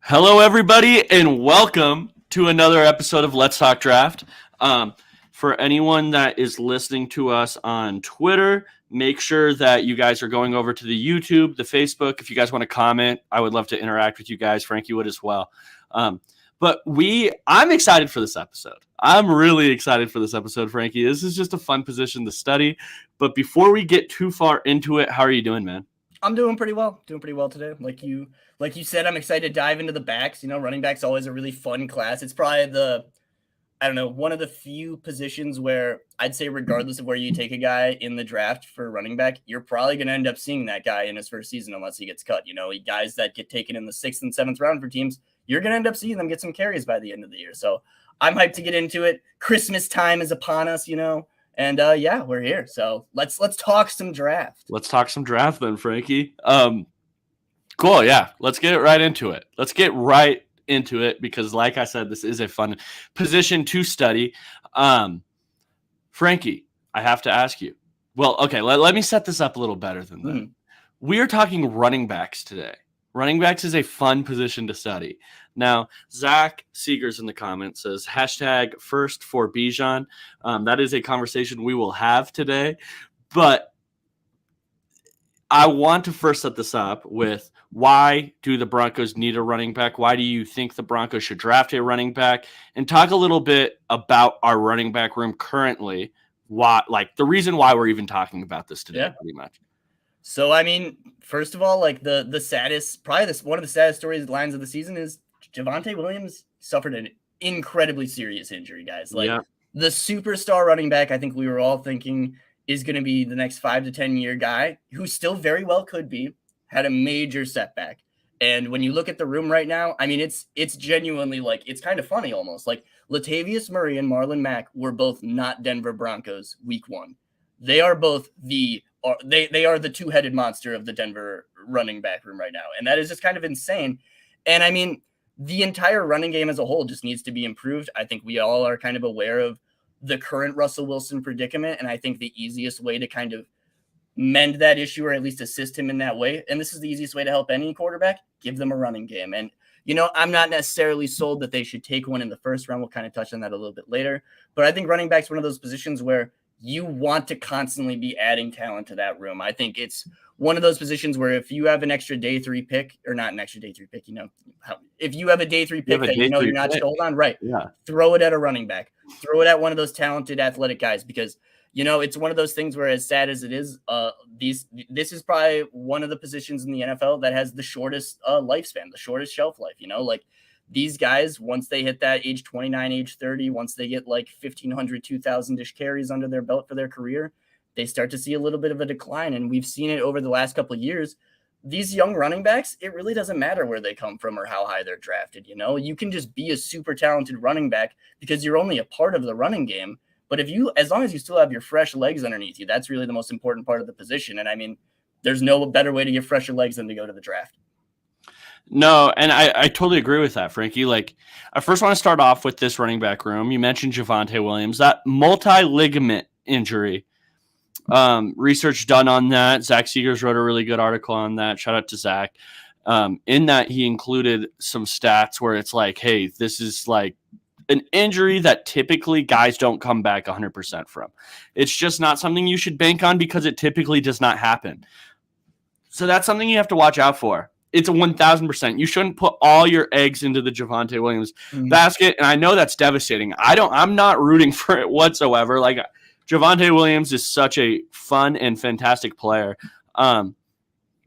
Hello, everybody, and welcome to another episode of Let's Talk Draft. For anyone that is listening to us on Twitter, make sure that you guys are going over to the YouTube, the Facebook. If you guys want to comment, I would love to interact with you guys. Frankie would as well. I'm excited for this episode. I'm really excited for this episode, Frankie. This is just a fun position to study. But before we get too far into it, how are you doing, man? I'm doing pretty well. Today. Like you said, I'm excited to dive into the backs. Running back's always a really fun class. It's probably one of the few positions where I'd say regardless of where you take a guy in the draft for running back, you're probably going to end up seeing that guy in his first season unless he gets cut. Guys that get taken in the 6th and 7th round for teams, you're going to end up seeing them get some carries by the end of the year. So I'm hyped to get into it. Christmas time is upon us, And we're here. So let's talk some draft. Let's talk some draft then, Frankie. Cool. Yeah. Let's get right into it. Because like I said, this is a fun position to study. Frankie, I have to ask you. Well, okay, let me set this up a little better than that. We are talking running backs today. Running backs is a fun position to study. Now, Zach Seegers in the comments says, hashtag first for Bijan. That is a conversation we will have today. But I want to first set this up with why do the Broncos need a running back? Why do you think the Broncos should draft a running back? And talk a little bit about our running back room currently. The reason why we're even talking about this today, pretty much. So, first of all, the saddest, probably one of the saddest storylines of the season is Javonte Williams suffered an incredibly serious injury, guys. The superstar running back, I think we were all thinking is going to be the next 5 to 10 year guy who still very well could be, had a major setback. And when you look at the room right now, it's genuinely it's kind of funny almost. Latavius Murray and Marlon Mack were both not Denver Broncos week 1. They are both they are the two-headed monster of the Denver running back room right now. And that is just kind of insane. And the entire running game as a whole just needs to be improved. I think we all are kind of aware of the current Russell Wilson predicament. And I think the easiest way to kind of mend that issue, or at least assist him in that way, and this is the easiest way to help any quarterback, give them a running game. And, I'm not necessarily sold that they should take one in the first round. We'll kind of touch on that a little bit later. But I think running back's one of those positions where you want to constantly be adding talent to that room. I think it's one of those positions where if you have an extra day 3 pick, or not an extra day 3 pick, if you have a day 3 pick that you're not going to hold on, right? Yeah. Throw it at a running back. Throw it at one of those talented athletic guys, because it's one of those things where, as sad as it is, this is probably one of the positions in the NFL that has the shortest lifespan, the shortest shelf life. These guys, once they hit that age 29, age 30, once they get 1,500, 2,000-ish carries under their belt for their career, they start to see a little bit of a decline. And we've seen it over the last couple of years. These young running backs, it really doesn't matter where they come from or how high they're drafted. You can just be a super talented running back because you're only a part of the running game. But as long as you still have your fresh legs underneath you, that's really the most important part of the position. And there's no better way to get fresher legs than to go to the draft. No, and I totally agree with that, Frankie. I first want to start off with this running back room. You mentioned Javonte Williams, that multi-ligament injury. Research done on that. Zach Seegers wrote a really good article on that. Shout out to Zach. In that, he included some stats where it's hey, this is an injury that typically guys don't come back 100% from. It's just not something you should bank on because it typically does not happen. So that's something you have to watch out for. It's a 1,000%. You shouldn't put all your eggs into the Javonte Williams basket. And I know that's devastating. I'm not rooting for it whatsoever. Javonte Williams is such a fun and fantastic player.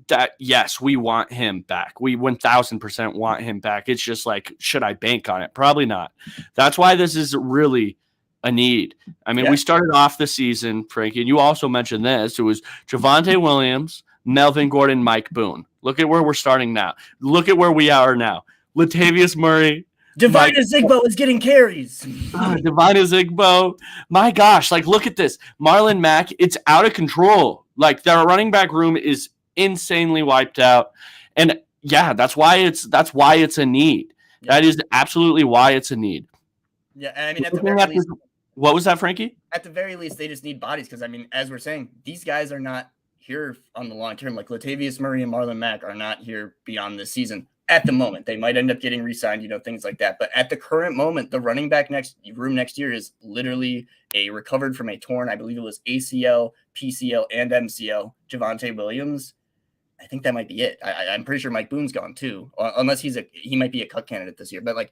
That yes, we want him back. We 1,000% want him back. It's just should I bank on it? Probably not. That's why this is really a need. We started off the season, Frankie, and you also mentioned this. It was Javonte Williams, Melvin Gordon, Mike Boone. Look at where we're starting now. Look at where we are now. Latavius Murray. Divine Zigbo is getting carries. Divine Zigbo. My gosh, look at this. Marlon Mack, it's out of control. Their running back room is insanely wiped out. And yeah, that's why it's a need. Yeah. That is absolutely why it's a need. Yeah, and at the very least, what was that, Frankie? At the very least, they just need bodies because as we're saying, these guys are not here on the long term. Latavius Murray and Marlon Mack are not here beyond this season. at the moment. They might end up getting re-signed, things like that. But at the current moment, the running back next year is literally a recovered from a torn, I believe it was ACL, PCL, and MCL, Javonte Williams. I think that might be it. I'm pretty sure Mike Boone's gone too, unless he might be a cut candidate this year. But like,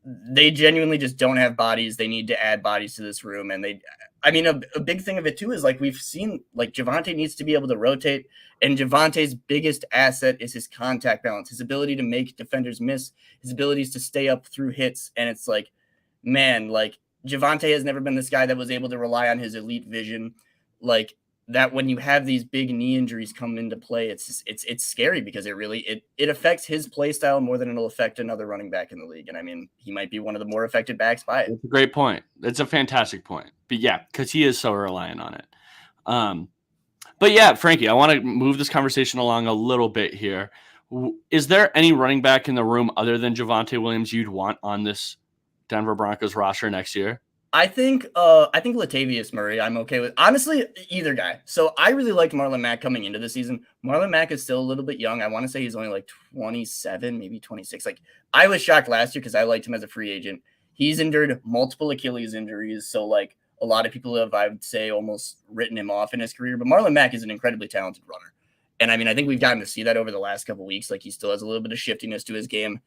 they genuinely just don't have bodies. They need to add bodies to this room. And a big thing of it too is like we've seen, like Javonte needs to be able to rotate, and Javonte's biggest asset is his contact balance, his ability to make defenders miss, his abilities to stay up through hits. And it's like, man, like Javonte has never been this guy that was able to rely on his elite vision. Like that when you have these big knee injuries come into play, it's scary because it affects his play style more than it'll affect another running back in the league. And I mean, he might be one of the more affected backs by it. It's a great point. It's a fantastic point. But yeah, because he is so reliant on it. But yeah, Frankie, I want to move this conversation along a little bit here. Is there any running back in the room other than Javonte Williams you'd want on this Denver Broncos roster next year? I think Latavius Murray, I'm okay with. Honestly, either guy. So I really liked Marlon Mack coming into the season. Marlon Mack is still a little bit young. I want to say he's only like 27, maybe 26. Like I was shocked last year because I liked him as a free agent. He's endured multiple Achilles injuries. So like a lot of people have, I would say, almost written him off in his career. But Marlon Mack is an incredibly talented runner. And I mean, I think we've gotten to see that over the last couple of weeks. Like he still has a little bit of shiftiness to his game.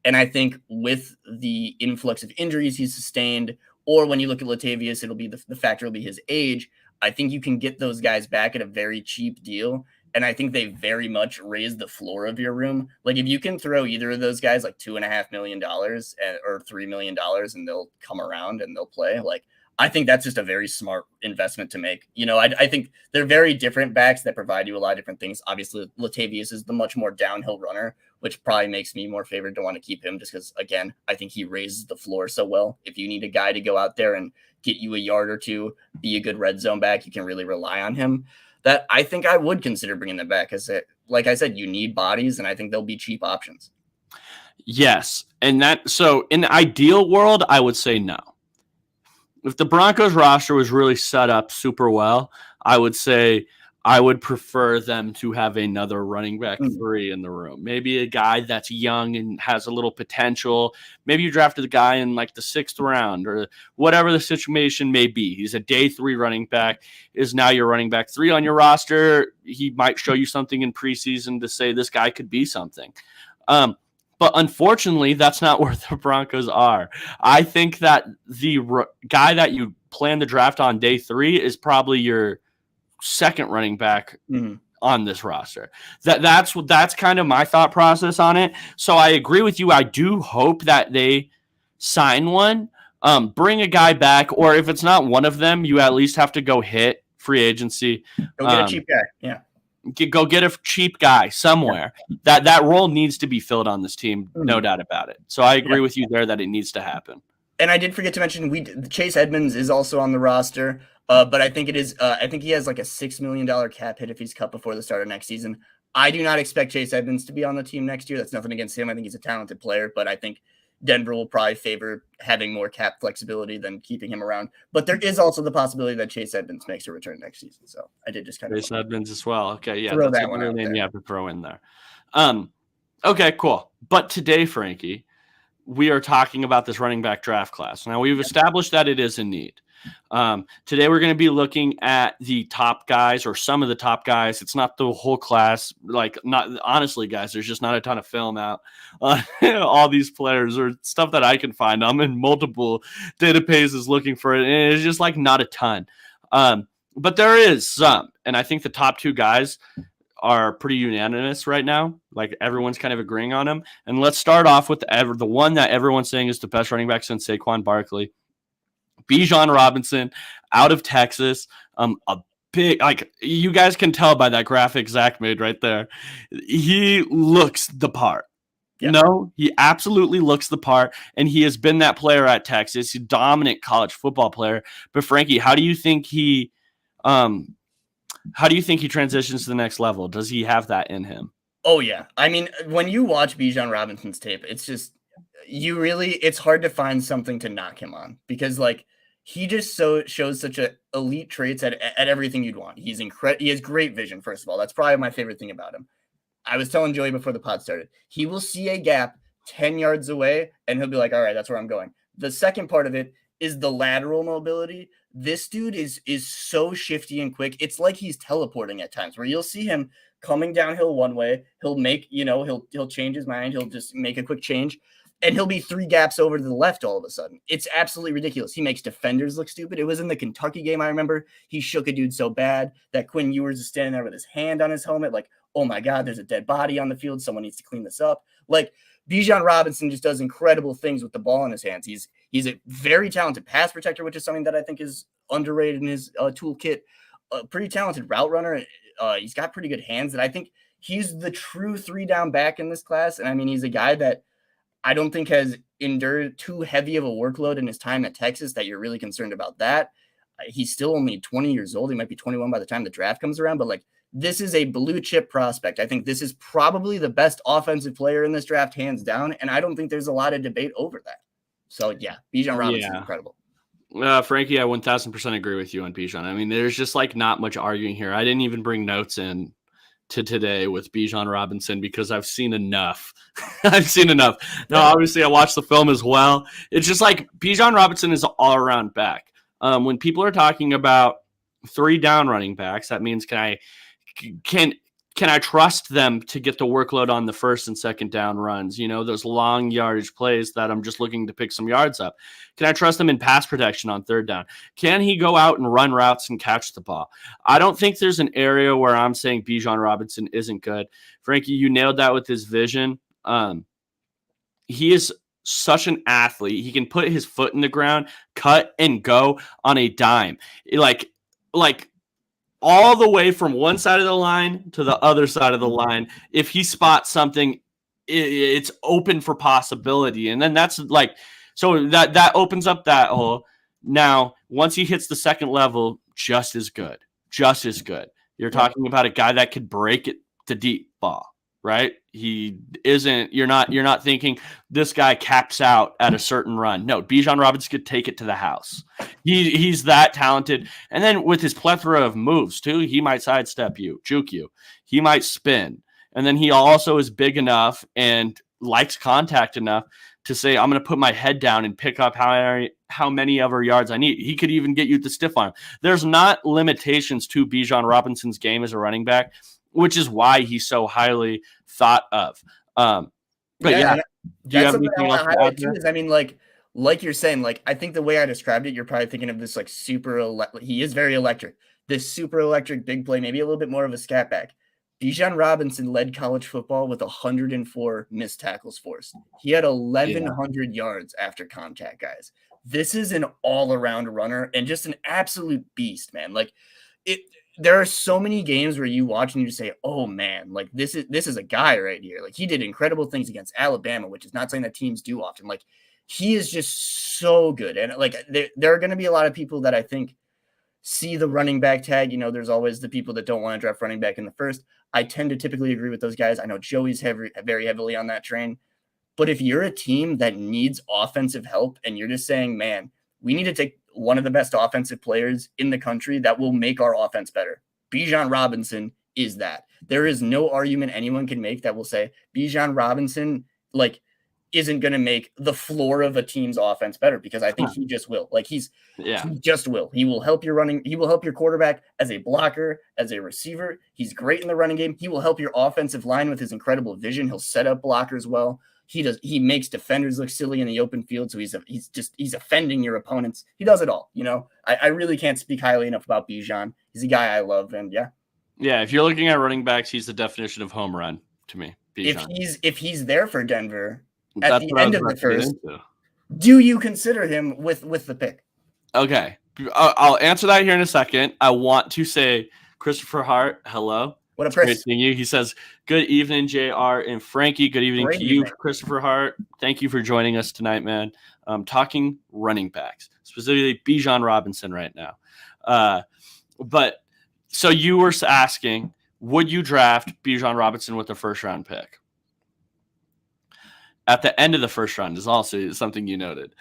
And I think with the influx of injuries he's sustained, or when you look at Latavius, it'll be the factor will be his age. I think you can get those guys back at a very cheap deal. And I think they very much raise the floor of your room. Like if you can throw either of those guys like $2.5 million or $3 million and they'll come around and they'll play, like I think that's just a very smart investment to make. I think they're very different backs that provide you a lot of different things. Obviously, Latavius is the much more downhill runner, which probably makes me more favored to want to keep him just because, again, I think he raises the floor so well. If you need a guy to go out there and get you a yard or two, be a good red zone back, you can really rely on him. That I think I would consider bringing them back. Like I said, you need bodies, and I think they'll be cheap options. Yes. So in the ideal world, I would say no. If the Broncos roster was really set up super well, I would say I would prefer them to have another running back 3 in the room. Maybe a guy that's young and has a little potential. Maybe you drafted the guy in like the 6th round or whatever the situation may be. He's a day 3 running back, is now your running back 3 on your roster. He might show you something in preseason to say this guy could be something. But unfortunately, that's not where the Broncos are. I think that the guy that you plan the draft on day 3 is probably your second running back on this roster. That's kind of my thought process on it. So I agree with you. I do hope that they sign one, bring a guy back, or if it's not one of them, you at least have to go hit free agency. Go get a cheap guy. Yeah. Go get a cheap guy somewhere. Yeah. That role needs to be filled on this team, no doubt about it. So I agree with you there that it needs to happen. And I did forget to mention Chase Edmonds is also on the roster, but I think I think he has like a $6 million cap hit if he's cut before the start of next season. I do not expect Chase Edmonds to be on the team next year. That's nothing against him. I think he's a talented player, but I think Denver will probably favor having more cap flexibility than keeping him around. But there is also the possibility that Chase Edmonds makes a return next season. So I did just kind of Chase Edmonds as well. Okay, yeah, throw that one out name there. You have to throw in there. Okay, cool. But today, Frankie, we are talking about this running back draft class. Now we've established that it is in need. Today we're going to be looking at the top guys or some of the top guys. It's not the whole class. Like, not honestly, guys, there's just not a ton of film out on all these players or stuff that I can find. I'm in multiple databases looking for it, and it's just like not a ton. But there is some, and I think the top 2 guys are pretty unanimous right now. Like everyone's kind of agreeing on them. And let's start off with the one that everyone's saying is the best running back since Saquon Barkley. Bijan Robinson out of Texas. A big, like you guys can tell by that graphic Zach made right there. He looks the part. Yeah. No, he absolutely looks the part, and he has been that player at Texas. He's a dominant college football player. But Frankie, how do you think he transitions to the next level? Does he have that in him? Oh yeah. I mean, when you watch Bijan Robinson's tape, it's just it's hard to find something to knock him on because like he just shows such a elite traits at everything you'd want. He has great vision. First of all, that's probably my favorite thing about him. I was telling Joey before the pod started, he will see a gap 10 yards away and he'll be like, all right, that's where I'm going. The second part of it is the lateral mobility. This dude is so shifty and quick. It's like he's teleporting at times where you'll see him coming downhill one way. He'll make, he'll change his mind. He'll just make a quick change and he'll be 3 gaps over to the left all of a sudden. It's absolutely ridiculous. He makes defenders look stupid. It was in the Kentucky game. I remember he shook a dude so bad that Quinn Ewers is standing there with his hand on his helmet. Like, oh my God, there's a dead body on the field. Someone needs to clean this up. Like, Bijan Robinson just does incredible things with the ball in his hands. He's a very talented pass protector, which is something that I think is underrated in his toolkit. Pretty talented route runner. He's got pretty good hands, and I think he's the true 3-down back in this class. And I mean, he's a guy that I don't think has endured too heavy of a workload in his time at Texas that you're really concerned about that. He's still only 20 years old. He might be 21 by the time the draft comes around, but like, this is a blue chip prospect. I think this is probably the best offensive player in this draft, hands down. And I don't think there's a lot of debate over that. So yeah, Bijan Robinson is incredible. Frankie, I 1000% agree with you on Bijan. I mean, there's just like not much arguing here. I didn't even bring notes in to today with Bijan Robinson because I've seen enough. I've seen enough. No, obviously I watched the film as well. It's just like Bijan Robinson is an all-around back. When people are talking about 3-down running backs, that means can I trust them to get the workload on the first and second down runs? Those long yardage plays that I'm just looking to pick some yards up. Can I trust them in pass protection on 3rd down? Can he go out and run routes and catch the ball? I don't think there's an area where I'm saying Bijan Robinson isn't good. Frankie, you nailed that with his vision. He is such an athlete. He can put his foot in the ground, cut and go on a dime. Like all the way from one side of the line to the other side of the line. If he spots something, it's open for possibility. And then that's like, so that opens up that hole. Now, once he hits the second level, just as good. You're talking about a guy that could break it to deep ball, right? He isn't, you're not thinking this guy caps out at a certain run. No, Bijan Robinson could take it to the house. He's that talented. And then with his plethora of moves too, he might sidestep you, juke you. He might spin. And then he also is big enough and likes contact enough to say, I'm going to put my head down and pick up how many other yards I need. He could even get you the stiff arm. There's not limitations to Bijan Robinson's game as a running back, which is why he's so highly thought of. But yeah, do you have anything else to add there? I mean, like you're saying, like, I think the way I described it, you're probably thinking of this like he is very electric. This super electric big play, maybe a little bit more of a scat back. Bijan Robinson led college football with 104 missed tackles forced. He had 1,100 yards after contact, guys. This is an all-around runner and just an absolute beast, man. Like, there are so many games where you watch and you just say, oh man, like this is a guy right here. Like, he did incredible things against Alabama, which is not something that teams do often. Like, he is just so good. And like, there are going to be a lot of people that I think see the running back tag. There's always the people that don't want to draft running back in the first. I tend to typically agree with those guys. I know Joey's very heavily on that train. But if you're a team that needs offensive help and you're just saying, man, we need to take one of the best offensive players in the country that will make our offense better, Bijan Robinson is that. There is no argument anyone can make that will say Bijan Robinson, like, isn't going to make the floor of a team's offense better, because I think he just will. Like, he just will. He will help your running. He will help your quarterback as a blocker, as a receiver. He's great in the running game. He will help your offensive line with his incredible vision. He'll set up blockers well. He makes defenders look silly in the open field. So he's offending your opponents. He does it all. I really can't speak highly enough about Bijan. He's a guy I love. And yeah. If you're looking at running backs, he's the definition of home run to me. Bijan. If he's there for Denver at the end of the first, do you consider him with the pick? Okay. I'll answer that here in a second. I want to say Christopher Hart, hello. What a Chris. Great you. He says, good evening, JR and Frankie. Good evening to you, Christopher Hart. Thank you for joining us tonight, man. Talking running backs, specifically Bijan Robinson right now. But so you were asking, would you draft Bijan Robinson with the first-round pick? At the end of the first round is also something you noted.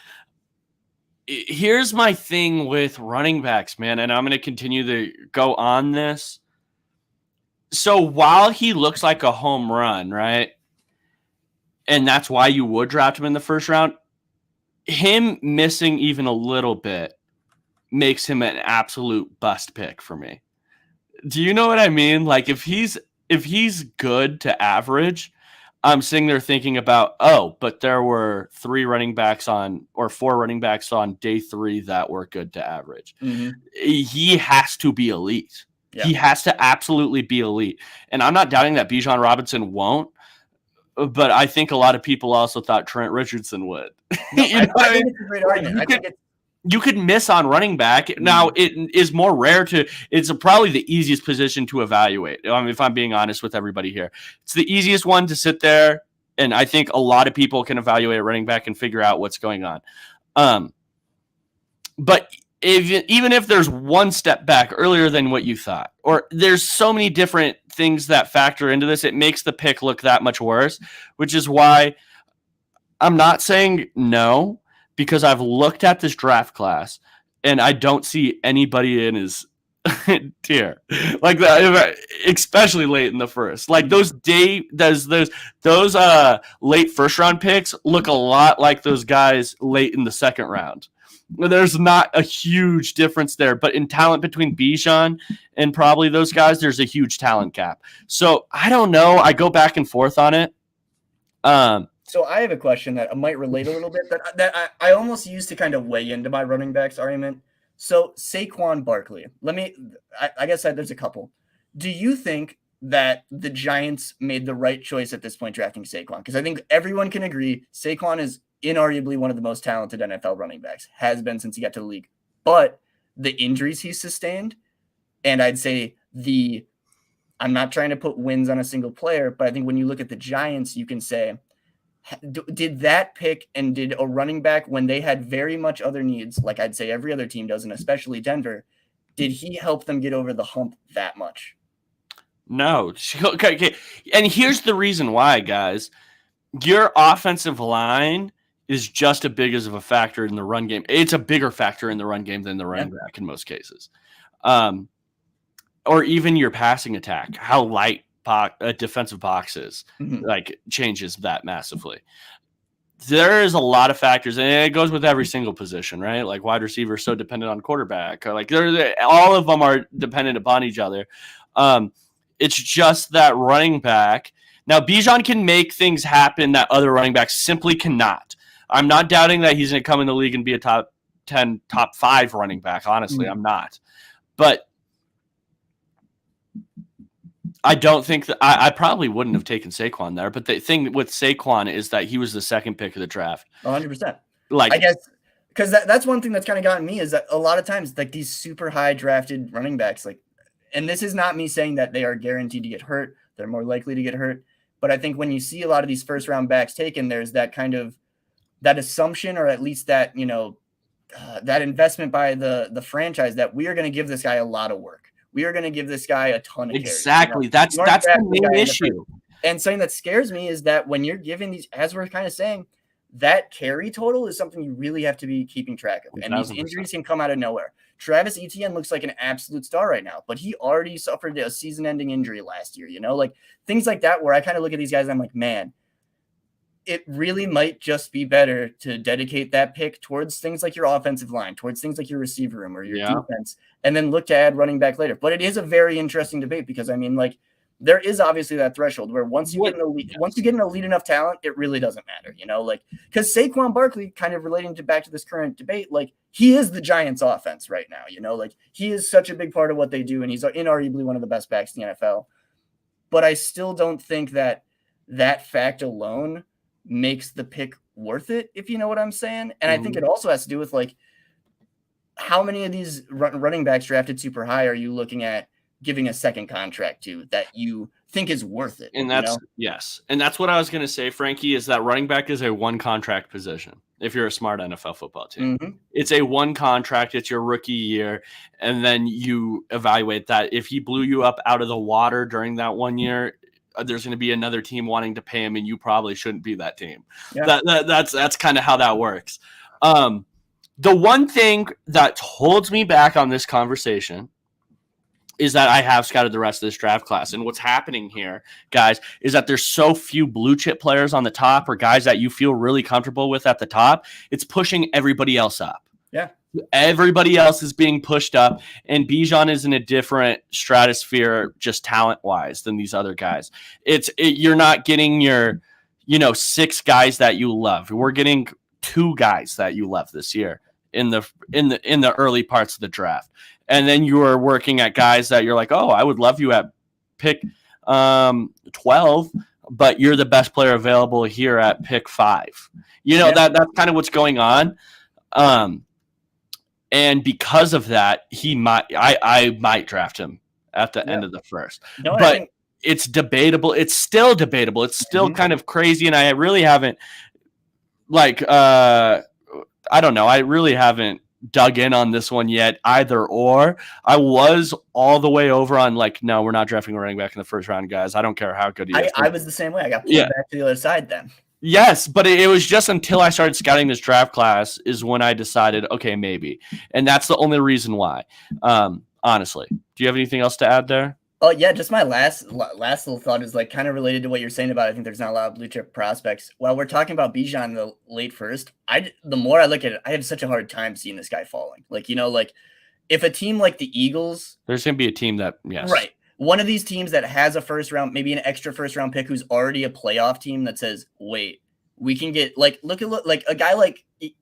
Here's my thing with running backs, man, and I'm going to continue to go on this. So while he looks like a home run, right? And that's why you would draft him in the first round, him missing even a little bit makes him an absolute bust pick for me. Do you know what I mean? Like if he's good to average, I'm sitting there thinking about, but there were 4 running backs on day 3 that were good to average. Mm-hmm. He has to be elite. Yeah. He has to absolutely be elite. And I'm not doubting that Bijan Robinson won't, but I think a lot of people also thought Trent Richardson would. No, I think it's a great argument. You could miss on running back. Now, it is more rare it's probably the easiest position to evaluate. If I'm being honest with everybody here, it's the easiest one to sit there. And I think a lot of people can evaluate a running back and figure out what's going on. But even if there's one step back earlier than what you thought, or there's so many different things that factor into this, it makes the pick look that much worse, which is why I'm not saying no, because I've looked at this draft class and I don't see anybody in his tier like that, especially late in the first. Like those late first round picks look a lot like those guys late in the second round. There's not a huge difference there, but in talent between Bijan and probably those guys, there's a huge talent gap. So I don't know. I go back and forth on it. So I have a question that might relate a little bit that I almost used to kind of weigh into my running backs argument. So Saquon Barkley, I guess there's a couple. Do you think that the Giants made the right choice at this point drafting Saquon? Because I think everyone can agree Saquon is inarguably one of the most talented NFL running backs, has been since he got to the league. But the injuries he sustained, and I'd say I'm not trying to put wins on a single player, but I think when you look at the Giants, you can say, did that pick and did a running back when they had very much other needs, like I'd say every other team does, and especially Denver, did he help them get over the hump that much? No. Okay. And here's the reason why, guys. Your offensive line is just as big of a factor in the run game. It's a bigger factor in the run game than the running back in most cases. Or even your passing attack, how light a defensive box is, like changes that massively. There is a lot of factors, and it goes with every single position, right? Like wide receiver is so dependent on quarterback. Like all of them are dependent upon each other. It's just that running back. Now, Bijan can make things happen that other running backs simply cannot. I'm not doubting that he's going to come in the league and be a top 10, top 5 running back. Honestly, I'm not. But I don't think that I probably wouldn't have taken Saquon there. But the thing with Saquon is that he was the second pick of the draft. 100%. Like, I guess because that's one thing that's kind of gotten me is that a lot of times, like these super high drafted running backs, like, and this is not me saying that they are guaranteed to get hurt. They're more likely to get hurt. But I think when you see a lot of these first round backs taken, there's that kind of that assumption, or at least that, that investment by the franchise that we are going to give this guy a lot of work. We are going to give this guy a ton of exactly. Carries. That's the main issue. And something that scares me is that when you're giving these, as we're kind of saying, that carry total is something you really have to be keeping track of. 1,000%. And these injuries can come out of nowhere. Travis Etienne looks like an absolute star right now, but he already suffered a season-ending injury last year, like things like that, where I kind of look at these guys and I'm like, man, it really might just be better to dedicate that pick towards things like your offensive line, towards things like your receiver room or your defense, and then look to add running back later. But it is a very interesting debate because, there is obviously that threshold where once you get an elite enough talent, it really doesn't matter, because Saquon Barkley, kind of relating back to this current debate, he is the Giants offense right now, he is such a big part of what they do, and he's inarguably one of the best backs in the NFL. But I still don't think that fact alone makes the pick worth it, if you know what I'm saying. And I think it also has to do with how many of these running backs drafted super high are you looking at giving a second contract to that you think is worth it? And that's yes. And that's what I was going to say, Frankie, is that running back is a one contract position. If you're a smart NFL football team, it's a one contract, it's your rookie year. And then you evaluate that. If he blew you up out of the water during that 1 year, there's going to be another team wanting to pay him, and you probably shouldn't be that team. Yeah. That's kind of how that works. The one thing that holds me back on this conversation is that I have scouted the rest of this draft class. And what's happening here, guys, is that there's so few blue chip players on the top or guys that you feel really comfortable with at the top. It's pushing everybody else up. Yeah. Everybody else is being pushed up, and Bijan is in a different stratosphere just talent-wise than these other guys. You're not getting your, 6 guys that you love. We're getting 2 guys that you love this year in the early parts of the draft. And then you are working at guys that you're like, oh, I would love you at pick 12, but you're the best player available here at pick 5. That's kind of what's going on. And because of that, I might draft him at the end of the first. No, but it's debatable. It's still debatable. It's still kind of crazy, and I really haven't I don't know. I really haven't dug in on this one yet either or. I was all the way over on no, we're not drafting a running back in the first round, guys. I don't care how good he is. I was the same way. I got pulled back to the other side then. Yes, but it was just until I started scouting this draft class is when I decided, okay, maybe. And that's the only reason why, honestly. Do you have anything else to add there? Oh, yeah, just my last little thought is kind of related to what you're saying about I think there's not a lot of blue chip prospects. While we're talking about Bijan in the late first, the more I look at it, I have such a hard time seeing this guy falling. If a team like the Eagles, there's going to be a team that, yes. Right. One of these teams that has a first round, maybe an extra first round pick who's already a playoff team that says, wait, we can get look at a guy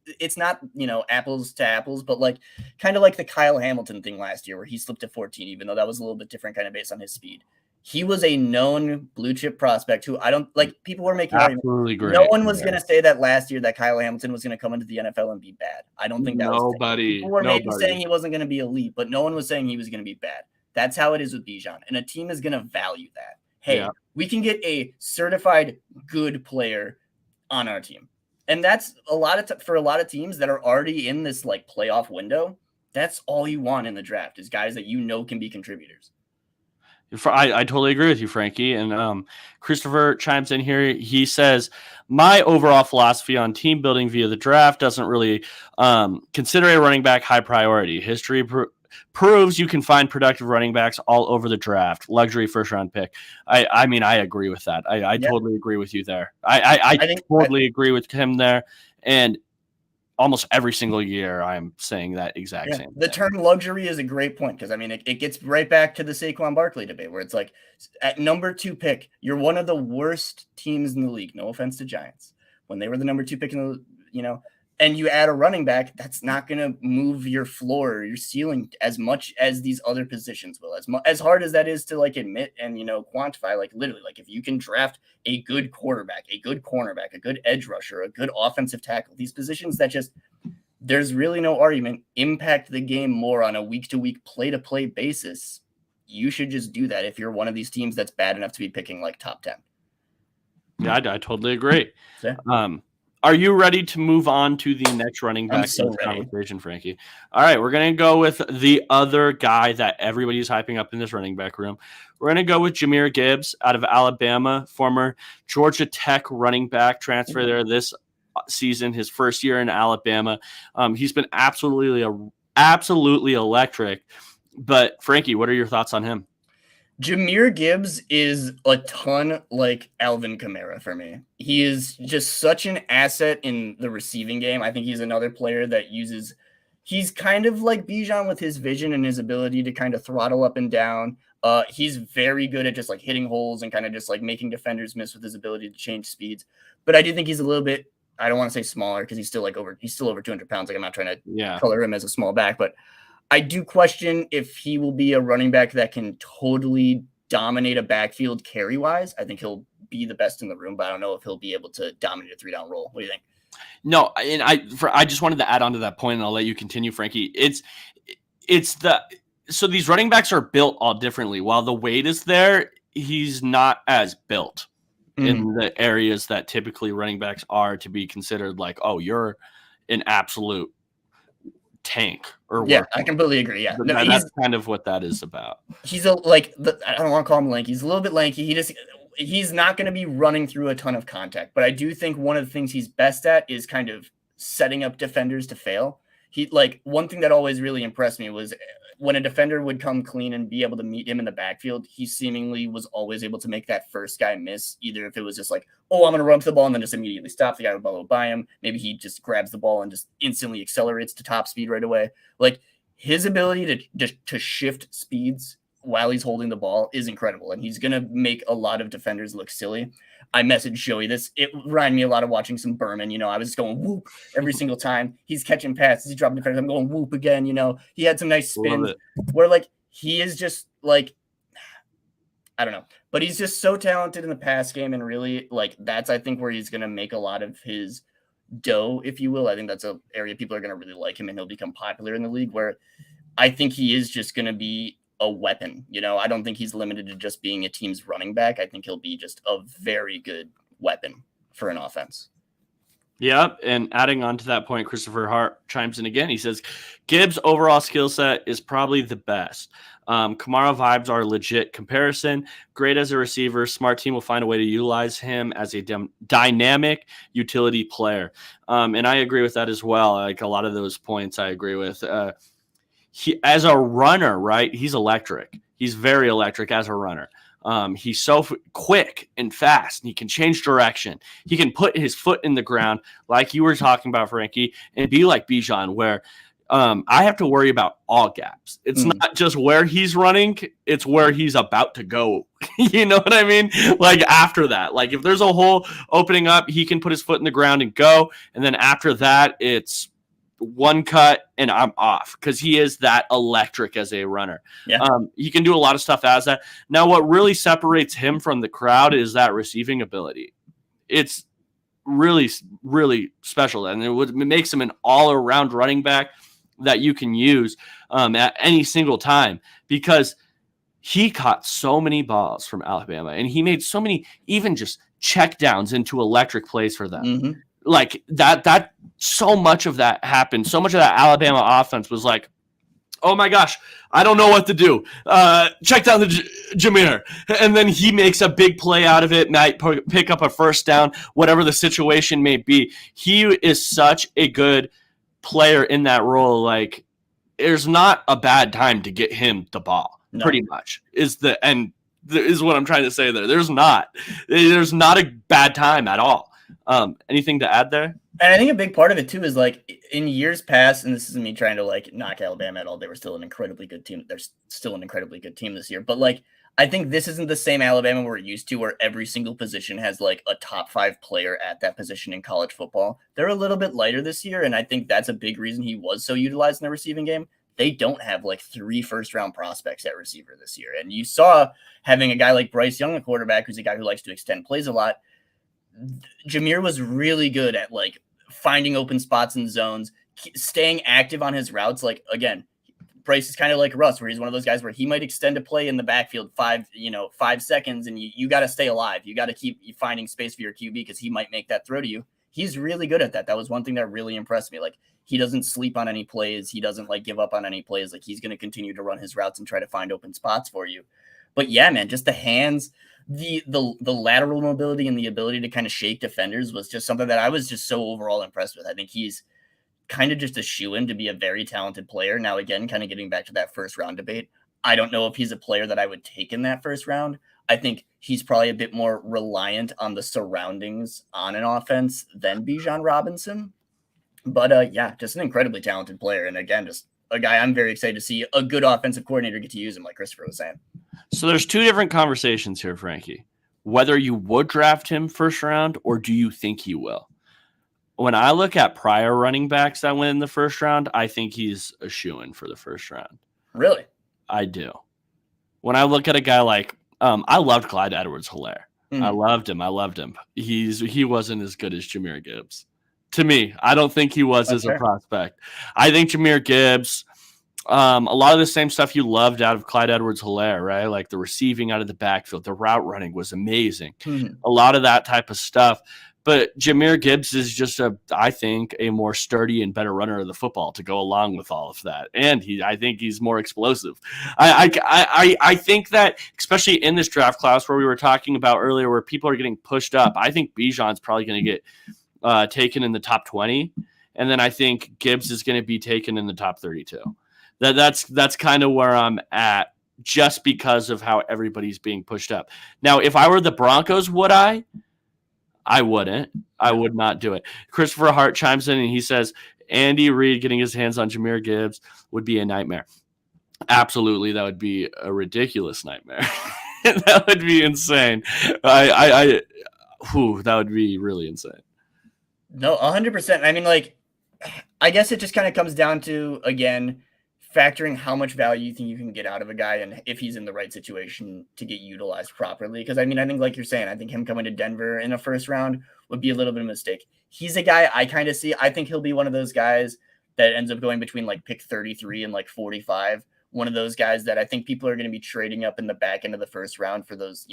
it's not, apples to apples, but kind of like the Kyle Hamilton thing last year where he slipped to 14, even though that was a little bit different kind of based on his speed. He was a known blue chip prospect who I don't people were making absolutely great. No one was going to say that last year that Kyle Hamilton was going to come into the NFL and be bad. I don't think that nobody. People were maybe saying he wasn't going to be elite, but no one was saying he was going to be bad. That's how it is with Bijan. And a team is going to value that. Hey, we can get a certified good player on our team. And that's for a lot of teams that are already in this playoff window. That's all you want in the draft is guys that can be contributors. I totally agree with you, Frankie. And Christopher chimes in here. He says, my overall philosophy on team building via the draft doesn't really consider a running back high priority. History proves you can find productive running backs all over the draft. Luxury first round pick. I mean, I agree with that. I totally agree with you there. I totally agree with him there. And almost every single year I'm saying that exact same thing. The term luxury is a great point because, it gets right back to the Saquon Barkley debate where it's at number 2 pick, you're one of the worst teams in the league. No offense to Giants. When they were the number 2 pick in the, and you add a running back, that's not going to move your floor or your ceiling as much as these other positions will. As hard as that is to admit and, quantify, literally, if you can draft a good quarterback, a good cornerback, a good edge rusher, a good offensive tackle, these positions that there's really no argument, impact the game more on a week-to-week, play-to-play basis. You should just do that if you're one of these teams that's bad enough to be picking top 10. Yeah, I totally agree. Yeah. Are you ready to move on to the next running back conversation, Frankie? All right, we're going to go with the other guy that everybody's hyping up in this running back room. We're going to go with Jahmyr Gibbs out of Alabama, former Georgia Tech running back, transfer there this season, his first year in Alabama. He's been absolutely electric. But, Frankie, what are your thoughts on him? Jahmyr Gibbs is a ton like Alvin Kamara for me. He is just such an asset in the receiving game. I think he's another player that he's kind of like Bijan with his vision and his ability to kind of throttle up and down. He's very good at just hitting holes and kind of just making defenders miss with his ability to change speeds. But I do think he's a little bit, I don't want to say smaller because he's still over 200 pounds. I'm not trying to color him as a small back, but I do question if he will be a running back that can totally dominate a backfield carry-wise. I think he'll be the best in the room, but I don't know if he'll be able to dominate a 3-down role. What do you think? No, and I just wanted to add on to that point, and I'll let you continue, Frankie. So these running backs are built all differently. While the weight is there, he's not as built in the areas that typically running backs are to be considered you're an absolute tank or I completely agree. Yeah, no, that's kind of what that is about. He's I don't want to call him lanky. He's a little bit lanky. He's not going to be running through a ton of contact, but I do think one of the things he's best at is kind of setting up defenders to fail. He one thing that always really impressed me was when a defender would come clean and be able to meet him in the backfield, he seemingly was always able to make that first guy miss. Either if it was just like, oh, I'm going to run to the ball and then just immediately stop the guy with ball by him. Maybe he just grabs the ball and just instantly accelerates to top speed right away. Like his ability to shift speeds while he's holding the ball is incredible. And he's going to make a lot of defenders look silly. I messaged Joey this. It reminded me a lot of watching some Berman. I was just going whoop every single time. He's catching passes. He's dropping defenders. I'm going whoop again. He had some nice spins where he is just I don't know. But he's just so talented in the pass game. And really that's, I think, where he's going to make a lot of his dough, if you will. I think that's an area people are going to really like him and he'll become popular in the league, where I think he is just going to be a weapon. I don't think he's limited to just being a team's running back. I think he'll be just a very good weapon for an offense. Yep. And adding on to that point, Christopher Hart chimes in again. He says, Gibbs' overall skill set is probably the best. Kamara vibes are legit comparison. Great as a receiver. Smart team will find a way to utilize him as a dynamic utility player. And I agree with that as well. Like a lot of those points I agree with. He, as a runner, right, he's electric. He's very electric as a runner. He's so quick and fast, and he can change direction. He can put his foot in the ground, like you were talking about, Frankie, and be like Bijan, where I have to worry about all gaps. It's not just where he's running, it's where he's about to go. You know what I mean? Like after that, like if there's a hole opening up, he can put his foot in the ground and go. And then after that, it's one cut and I'm off, because he is that electric as a runner. Yeah. He can do a lot of stuff as that. Now, what really separates him from the crowd is that receiving ability. It's really, really special, and it makes him an all-around running back that you can use at any single time, because he caught so many balls from Alabama, and he made so many even just check downs into electric plays for them. Mm-hmm. Like that so much of that happened. So much of that Alabama offense was like, oh my gosh, I don't know what to do. Check down the Jahmyr. And then he makes a big play out of it, might pick up a first down, whatever the situation may be. He is such a good player in that role. Like, there's not a bad time to get him the ball, pretty much, is what I'm trying to say there. There's not a bad time at all. Anything to add there? And I think a big part of it too is in years past, and this isn't me trying to knock Alabama at all. They were still an incredibly good team. They're still an incredibly good team this year. But I think this isn't the same Alabama we're used to, where every single position has a top 5 player at that position in college football. They're a little bit lighter this year, and I think that's a big reason he was so utilized in the receiving game. They don't have 3 first-round prospects at receiver this year. And you saw having a guy like Bryce Young, a quarterback, who's a guy who likes to extend plays a lot. Jahmyr was really good at finding open spots in zones, staying active on his routes. Again, Bryce is kind of like Russ, where he's one of those guys where he might extend a play in the backfield 5 seconds, and you got to stay alive. You got to keep finding space for your QB, because he might make that throw to you. He's really good at that. That was one thing that really impressed me. He doesn't sleep on any plays. He doesn't give up on any plays. He's going to continue to run his routes and try to find open spots for you. But yeah, man, just the hands, the lateral mobility, and the ability to kind of shake defenders was just something that I was just so overall impressed with. I think he's kind of just a shoo-in to be a very talented player. Now, again, kind of getting back to that first round debate, I don't know if he's a player that I would take in that first round. I think he's probably a bit more reliant on the surroundings on an offense than Bijan Robinson. But yeah, just an incredibly talented player. And again, just a guy I'm very excited to see a good offensive coordinator get to use him, like Christopher was saying. So there's 2 different conversations here, Frankie. Whether you would draft him first round, or do you think he will? When I look at prior running backs that went in the first round, I think he's a shoo-in for the first round. Really? I do. When I look at a guy like, I loved Clyde Edwards-Helaire. I loved him. He wasn't as good as Jahmyr Gibbs. To me, I don't think he was as a prospect. I think Jahmyr Gibbs, a lot of the same stuff you loved out of Clyde Edwards-Helaire, right? Like the receiving out of the backfield, the route running was amazing. A lot of that type of stuff. But Jahmyr Gibbs is just I think, a more sturdy and better runner of the football to go along with all of that. And I think he's more explosive. I think that, especially in this draft class where we were talking about earlier, where people are getting pushed up, I think Bijan's probably going to get taken in the top 20. And then I think Gibbs is going to be taken in the top 32. That's kind of where I'm at, just because of how everybody's being pushed up. Now, if I were the Broncos, would I? I wouldn't. I would not do it. Christopher Hart chimes in and he says, Andy Reid getting his hands on Jahmyr Gibbs would be a nightmare. Absolutely, that would be a ridiculous nightmare. That would be insane. That would be really insane. No, 100%. I mean, like, I guess it just kind of comes down to, again, factoring how much value you think you can get out of a guy and if he's in the right situation to get utilized properly. Because, I mean, I think like you're saying, I think him coming to Denver in a first round would be a little bit of a mistake. He's a guy I kind of see. I think he'll be one of those guys that ends up going between like pick 33 and like 45. One of those guys that I think people are going to be trading up in the back end of the first round for those,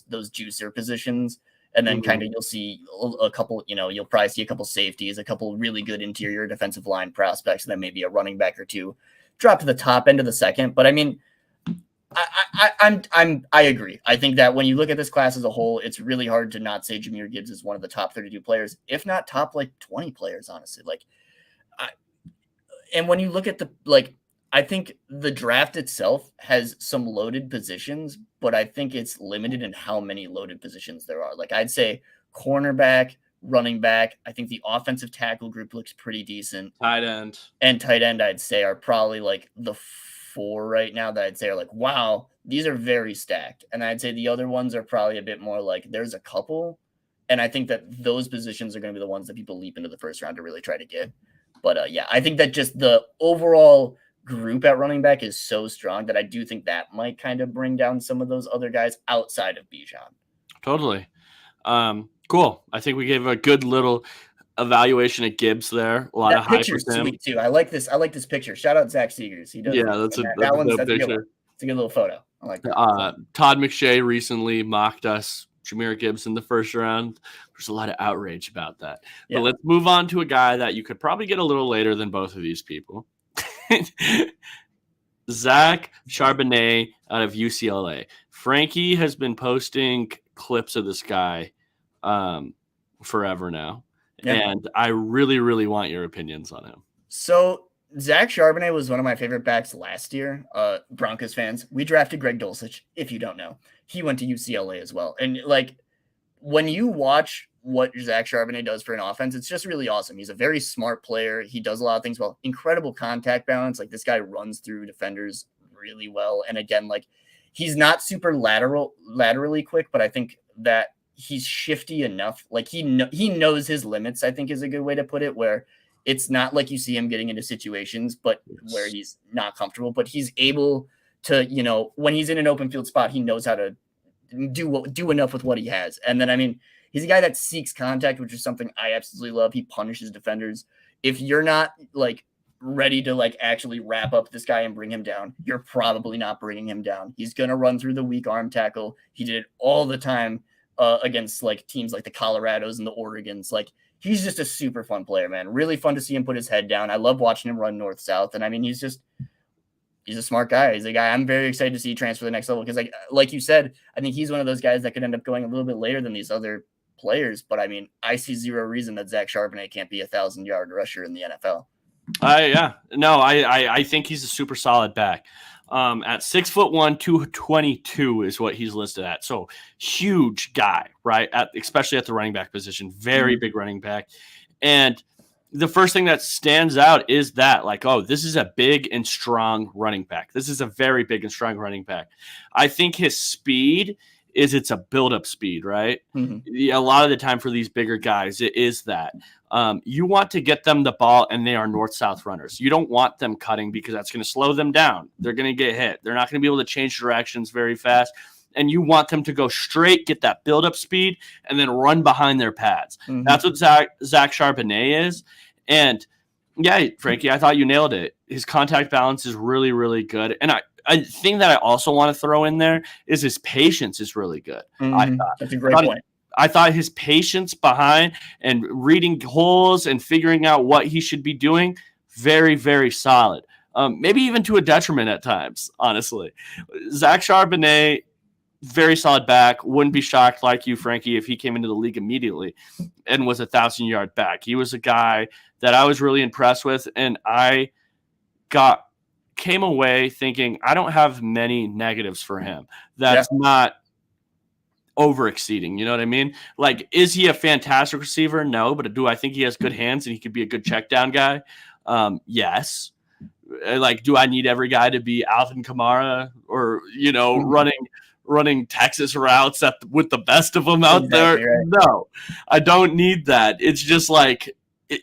those juicer positions. And then kind of you'll see a couple, you'll probably see a couple safeties, a couple really good interior defensive line prospects, and then maybe a running back or two drop to the top end of the second. But I mean, I agree. I think that when you look at this class as a whole, it's really hard to not say Jahmyr Gibbs is one of the top 32 players, if not top like 20 players, honestly. And when you look at I think the draft itself has some loaded positions, but I think it's limited in how many loaded positions there are. Like I'd say cornerback, running back. I think the offensive tackle group looks pretty decent. Tight end, I'd say are probably like the 4 right now that I'd say are like, wow, these are very stacked. And I'd say the other ones are probably a bit more like there's a couple. And I think that those positions are going to be the ones that people leap into the first round to really try to get. But I think that just the overall group at running back is so strong that I do think that might kind of bring down some of those other guys outside of Bijan. Totally. Cool. I think we gave a good little evaluation of Gibbs there. A lot of hype with him too. I like this picture. Shout out Zach Seegers. He does. Yeah, that's a good picture. It's a good little photo. I like that. Todd McShay recently mocked us Jahmyr Gibbs in the first round. There's a lot of outrage about that. Yeah. But let's move on to a guy that you could probably get a little later than both of these people. Zach Charbonnet out of UCLA. Frankie has been posting clips of this guy forever now. Yeah. And I really, really want your opinions on him. So Zach Charbonnet was one of my favorite backs last year. Broncos fans, we drafted Greg Dulcich. If you don't know, he went to UCLA as well. And like when you watch what Zach Charbonnet does for an offense, it's just really awesome. He's a very smart player. He does a lot of things well. Incredible contact balance. Like this guy runs through defenders really well. And again, like he's not super laterally quick, but I think that he's shifty enough. Like he knows his limits, I think is a good way to put it, where it's not like you see him getting into situations, but where he's not comfortable, but he's able to, when he's in an open field spot, he knows how to do enough with what he has. And then, I mean, he's a guy that seeks contact, which is something I absolutely love. He punishes defenders. If you're not like ready to like actually wrap up this guy and bring him down, you're probably not bringing him down. He's going to run through the weak arm tackle. He did it all the time against like teams like the Colorados and the Oregons. Like he's just a super fun player, man. Really fun to see him put his head down. I love watching him run north-south. And I mean, he's a smart guy. He's a guy I'm very excited to see transfer to the next level. Because like you said, I think he's one of those guys that could end up going a little bit later than these other players. But I mean, I see zero reason that Zach Charbonnet can't be 1,000-yard rusher in the NFL. I think he's a super solid back. At 6'1", 222 is what he's listed at. So huge guy, right? Especially at the running back position, very big running back. And the first thing that stands out is that like, oh, this is a big and strong running back. This is a very big and strong running back. I think his speed it's a build-up speed, right? Mm-hmm. A lot of the time for these bigger guys, it is that. You want to get them the ball, and they are north-south runners. You don't want them cutting because that's going to slow them down. They're going to get hit. They're not going to be able to change directions very fast. And you want them to go straight, get that build-up speed, and then run behind their pads. Mm-hmm. That's what Zach Charbonnet is. And, yeah, Frankie, I thought you nailed it. His contact balance is really, really good. And a thing that I also want to throw in there is his patience is really good. Mm-hmm. That's a great point. I thought his patience behind and reading holes and figuring out what he should be doing, very, very solid. Maybe even to a detriment at times, honestly. Zach Charbonnet, very solid back. Wouldn't be shocked like you, Frankie, if he came into the league immediately and was 1,000-yard back. He was a guy that I was really impressed with, and I came away thinking I don't have many negatives for him. That's not over-exceeding. You know what I mean? Like, is he a fantastic receiver? No, but do I think he has good hands and he could be a good check down guy? Yes. Like, do I need every guy to be Alvin Kamara or, running Texas routes with the best of them out there? Right. No, I don't need that. It's just like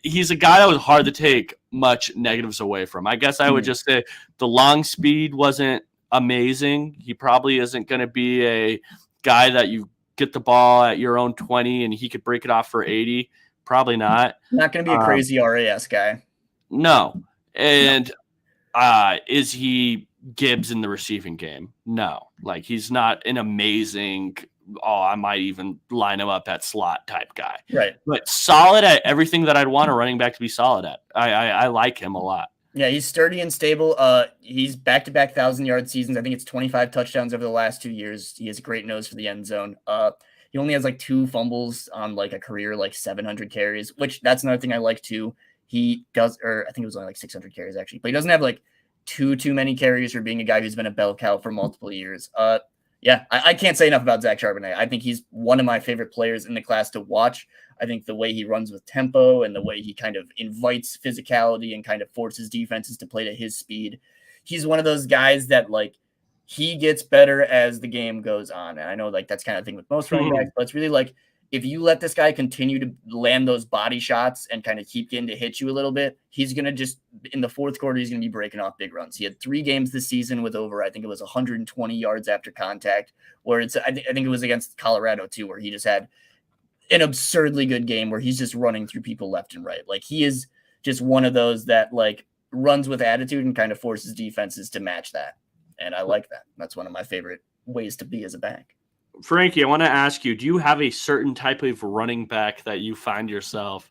he's a guy that was hard to take much negatives away from. I guess I would just say the long speed wasn't amazing. He probably isn't going to be a guy that you get the ball at your own 20 and he could break it off for 80. Probably not. Not going to be a crazy RAS guy. No. And is he Gibbs in the receiving game? No. Like, he's not an amazing, I might even line him up at slot type guy. Right. But solid at everything that I'd want a running back to be solid at. I like him a lot. Yeah, he's sturdy and stable. He's back-to-back 1,000-yard seasons. I think it's 25 touchdowns over the last 2 years. He has a great nose for the end zone. He only has like 2 fumbles on like a career, like 700 carries, which that's another thing I like too. He does, or I think it was only like 600 carries actually, but he doesn't have like too many carries for being a guy who's been a bell cow for multiple years. I can't say enough about Zach Charbonnet. I think he's one of my favorite players in the class to watch. I think the way he runs with tempo and the way he kind of invites physicality and kind of forces defenses to play to his speed. He's one of those guys that like he gets better as the game goes on. And I know like that's kind of thing with most running backs, but it's really like if you let this guy continue to land those body shots and kind of keep getting to hit you a little bit, he's going to just in the fourth quarter, he's going to be breaking off big runs. He had 3 games this season with over, I think it was 120 yards after contact, where I think it was against Colorado too, where he just had an absurdly good game where he's just running through people left and right. Like he is just one of those that like runs with attitude and kind of forces defenses to match that. And I like that. That's one of my favorite ways to be as a back. Frankie, I want to ask you, do you have a certain type of running back that you find yourself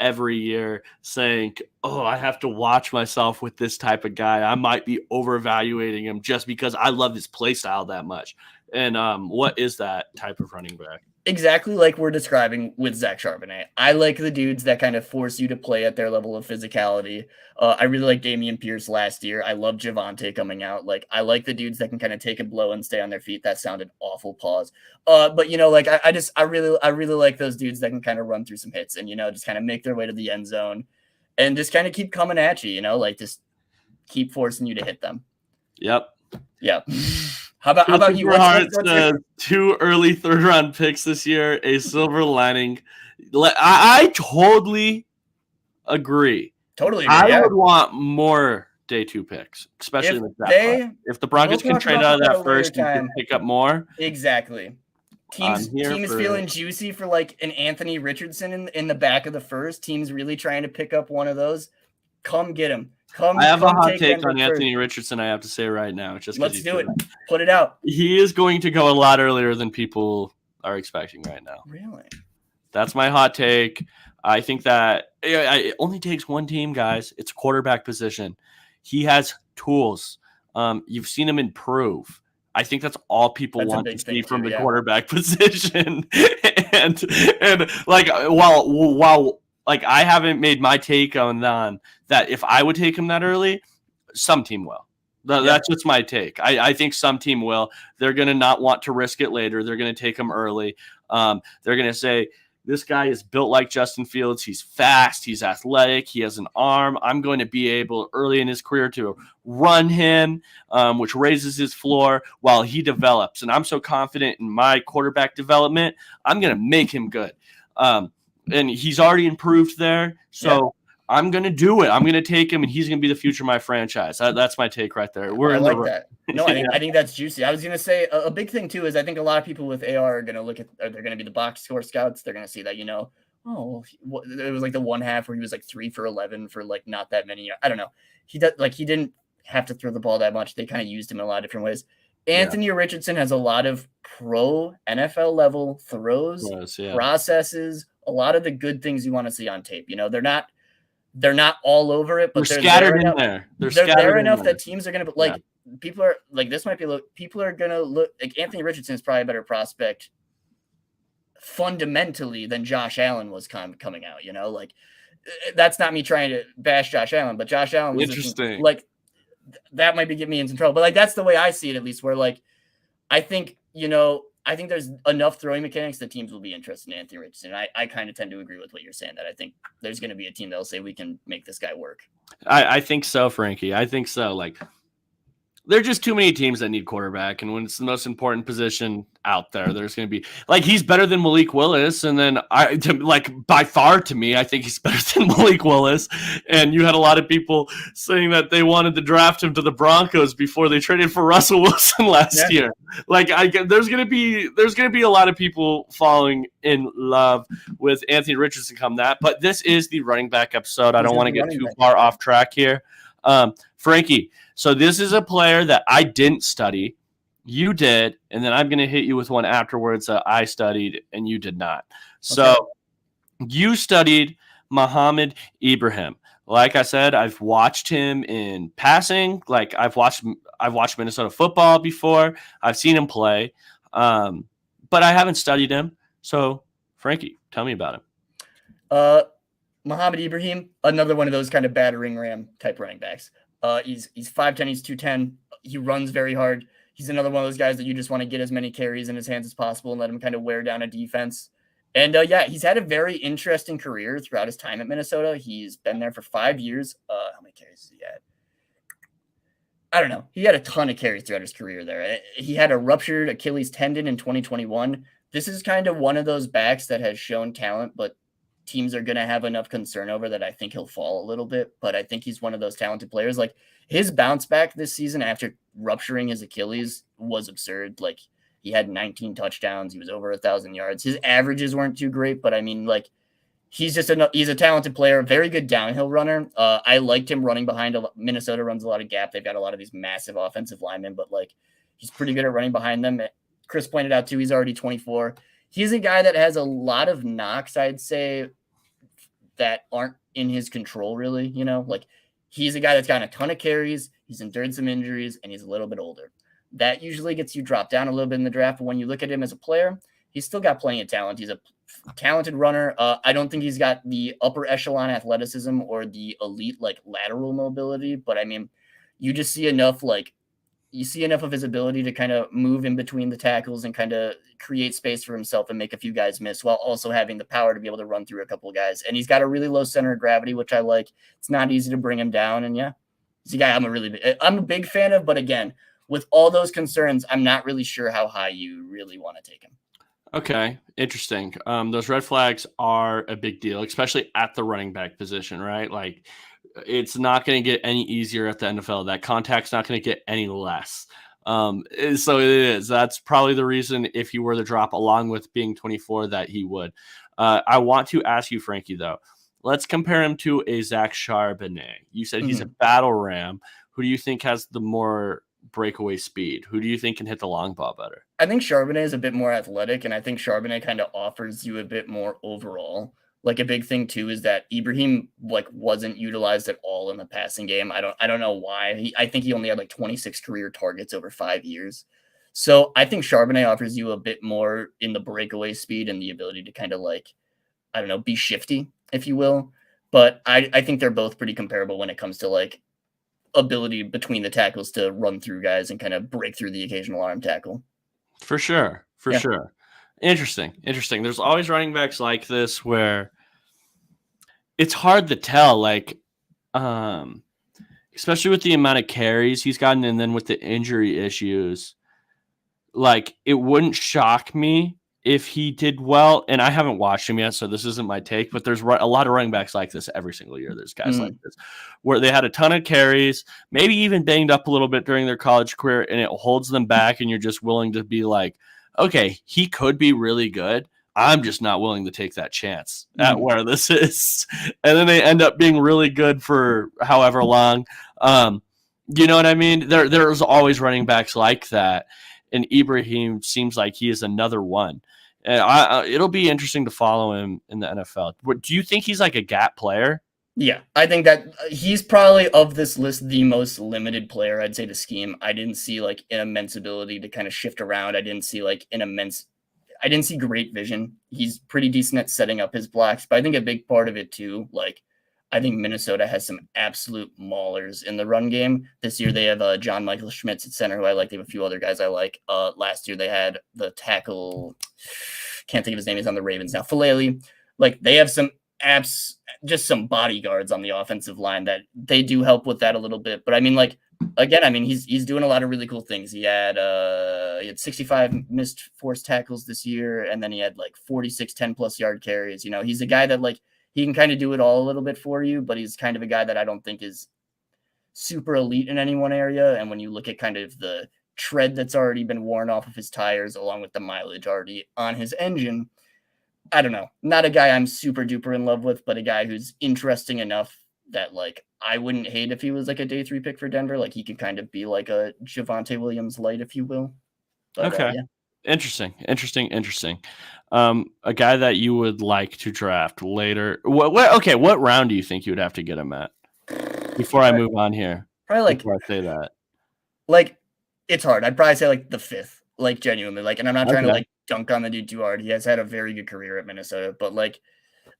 every year saying, I have to watch myself with this type of guy. I might be overvaluating him just because I love his play style that much. And what is that type of running back? Exactly like we're describing with Zach Charbonnet. I like the dudes that kind of force you to play at their level of physicality. I really like Dameon Pierce last year. I love Javonte coming out. Like I like the dudes that can kind of take a blow and stay on their feet. That sounded awful. Pause. But like I really like those dudes that can kind of run through some hits and just kind of make their way to the end zone and just kind of keep coming at you. Like just keep forcing you to hit them. Yep. How about you? What's 2 early 3rd-round picks this year, a silver lining. I totally agree. I would want more day 2 picks, especially with that. If the Broncos can trade out of that first and can pick up more. Exactly. Teams feeling juicy for like an Anthony Richardson in the back of the first. Teams really trying to pick up one of those. Come get him. I have a hot take on Anthony Richardson, I have to say right now. Let's do it. Put it out. He is going to go a lot earlier than people are expecting right now. Really? That's my hot take. I think that it only takes one team, guys. It's quarterback position. He has tools. You've seen him improve. I think that's all people want to see from the quarterback position. and like while like I haven't made my take on that if I would take him that early, some team will. That's just my take. I think some team will. They're going to not want to risk it later. They're going to take him early. They're going to say, this guy is built like Justin Fields. He's fast. He's athletic. He has an arm. I'm going to be able early in his career to run him, which raises his floor while he develops. And I'm so confident in my quarterback development, I'm going to make him good. And he's already improved there. So I'm going to do it. I'm going to take him, and he's going to be the future of my franchise. That's my take right there. I like that. No, I think that's juicy. I was going to say a big thing, too, is I think a lot of people with AR are going to look at – they're going to be the box score scouts. They're going to see that, it was like the one half where he was like 3 for 11 for like not that many. I don't know. He didn't have to throw the ball that much. They kind of used him in a lot of different ways. Anthony Richardson has a lot of pro NFL level throws, processes, a lot of the good things you want to see on tape. They're not all over it, but they're scattered in there. They're there enough that teams are going to like people are like, this might be people are gonna look like Anthony Richardson is probably a better prospect fundamentally than Josh Allen was coming out. Like that's not me trying to bash Josh Allen, but Josh Allen was interesting. Like that might be getting me in some trouble, but like that's the way I see it, at least. Where like I think there's enough throwing mechanics that teams will be interested in Anthony Richardson. I kind of tend to agree with what you're saying, that I think there's going to be a team that'll say we can make this guy work. I think so, Frankie. I think so. Like, there are just too many teams that need quarterback, and when it's the most important position out there, there's going to be like he's better than Malik Willis, and then by far to me, I think he's better than Malik Willis. And you had a lot of people saying that they wanted to draft him to the Broncos before they traded for Russell Wilson last year. Like there's going to be a lot of people falling in love with Anthony Richardson come that. But this is the running back episode. I don't want to get too far off track here. Frankie, so this is a player that I didn't study. You did, and then I'm going to hit you with one afterwards that I studied and you did not. So you studied Mohamed Ibrahim. Like I said, I've watched him in passing. Like I've watched Minnesota football before. I've seen him play, but I haven't studied him. So, Frankie, tell me about him. Mohamed Ibrahim, another one of those kind of battering ram type running backs. He's 5'10", he's 210. He runs very hard. He's another one of those guys that you just want to get as many carries in his hands as possible and let him kind of wear down a defense. And he's had a very interesting career throughout his time at Minnesota. He's been there for 5 years. How many carries has he had? I don't know. He had a ton of carries throughout his career there. He had a ruptured Achilles tendon in 2021. This is kind of one of those backs that has shown talent, but teams are going to have enough concern over that. I think he'll fall a little bit, but I think he's one of those talented players. Like his bounce back this season after rupturing his Achilles was absurd. Like he had 19 touchdowns. He was over 1,000 yards. His averages weren't too great, but I mean, like he's a talented player, very good downhill runner. I liked him running behind. Minnesota runs a lot of gap. They've got a lot of these massive offensive linemen, but like he's pretty good at running behind them. Chris pointed out too, he's already 24. He's a guy that has a lot of knocks, I'd say, that aren't in his control, really. Like he's a guy that's gotten a ton of carries. He's endured some injuries, and he's a little bit older. That usually gets you dropped down a little bit in the draft. But when you look at him as a player, he's still got plenty of talent. He's a talented runner. I don't think he's got the upper echelon athleticism or the elite like lateral mobility, but I mean, you just see enough of his ability to kind of move in between the tackles and kind of create space for himself and make a few guys miss while also having the power to be able to run through a couple of guys. And he's got a really low center of gravity, which I like. It's not easy to bring him down. And he's a guy I'm a big fan of, but again, with all those concerns, I'm not really sure how high you really want to take him. Okay, interesting. Those red flags are a big deal, especially at the running back position, right? Like it's not going to get any easier at the NFL. That contact's not going to get any less. So it is. That's probably the reason if he were to drop along with being 24 that he would. I want to ask you, Frankie, though. Let's compare him to a Zach Charbonnet. You said he's a battle ram. Who do you think has the more breakaway speed? Who do you think can hit the long ball better? I think Charbonnet is a bit more athletic, and I think Charbonnet kind of offers you a bit more overall. Like a big thing too is that Ibrahim wasn't utilized at all in the passing game. I don't know why. I think he only had 26 career targets over 5 years. So I think Charbonnet offers you a bit more in the breakaway speed and the ability to kind of be shifty, if you will. But I think they're both pretty comparable when it comes to ability between the tackles to run through guys and kind of break through the occasional arm tackle. For sure. Sure. Interesting. There's always running backs like this where it's hard to tell, especially with the amount of carries he's gotten and then with the injury issues. It wouldn't shock me if he did well, and I haven't watched him yet, so this isn't my take, but there's a lot of running backs like this every single year. There's guys like this where they had a ton of carries, maybe even banged up a little bit during their college career, and it holds them back, and you're just willing to be like, okay, he could be really good. I'm just not willing to take that chance at where this is. And then they end up being really good for however long. You know what I mean? There's always running backs like that. And Ibrahim seems like he is another one. And it'll be interesting to follow him in the NFL. Do you think he's like a gap player? Yeah, I think that he's probably of this list the most limited player, I'd say, to scheme. I didn't see like an immense ability to kind of shift around. I didn't see great vision. He's pretty decent at setting up his blocks, but I think a big part of it too, like I think Minnesota has some absolute maulers in the run game. This year they have John Michael Schmitz at center, who I like. They have a few other guys I like. Last year they had the tackle, can't think of his name. He's on the Ravens now. Falele. Like they have some just some bodyguards on the offensive line that they do help with that a little bit. But I mean, like again, I mean he's doing a lot of really cool things. He had 65 missed forced tackles this year, and then he had like 46 10+ yard carries. You know, he's a guy that like he can kind of do it all a little bit for you, but he's kind of a guy that I don't think is super elite in any one area. And when you look at kind of the tread that's already been worn off of his tires, along with the mileage already on his engine, I don't know. Not a guy I'm super duper in love with, but a guy who's interesting enough that like I wouldn't hate if he was like a day 3 pick for Denver. Like he could kind of be like a Javonte Williams light, if you will. But, okay. Yeah. Interesting. A guy that you would like to draft later. What round do you think you would have to get him at? Before I move on here. Probably like before I say that. Like it's hard. I'd probably say like the 5th. Like genuinely. Like, and I'm not trying to like dunk on the dude too hard. He has had a very good career at Minnesota, but like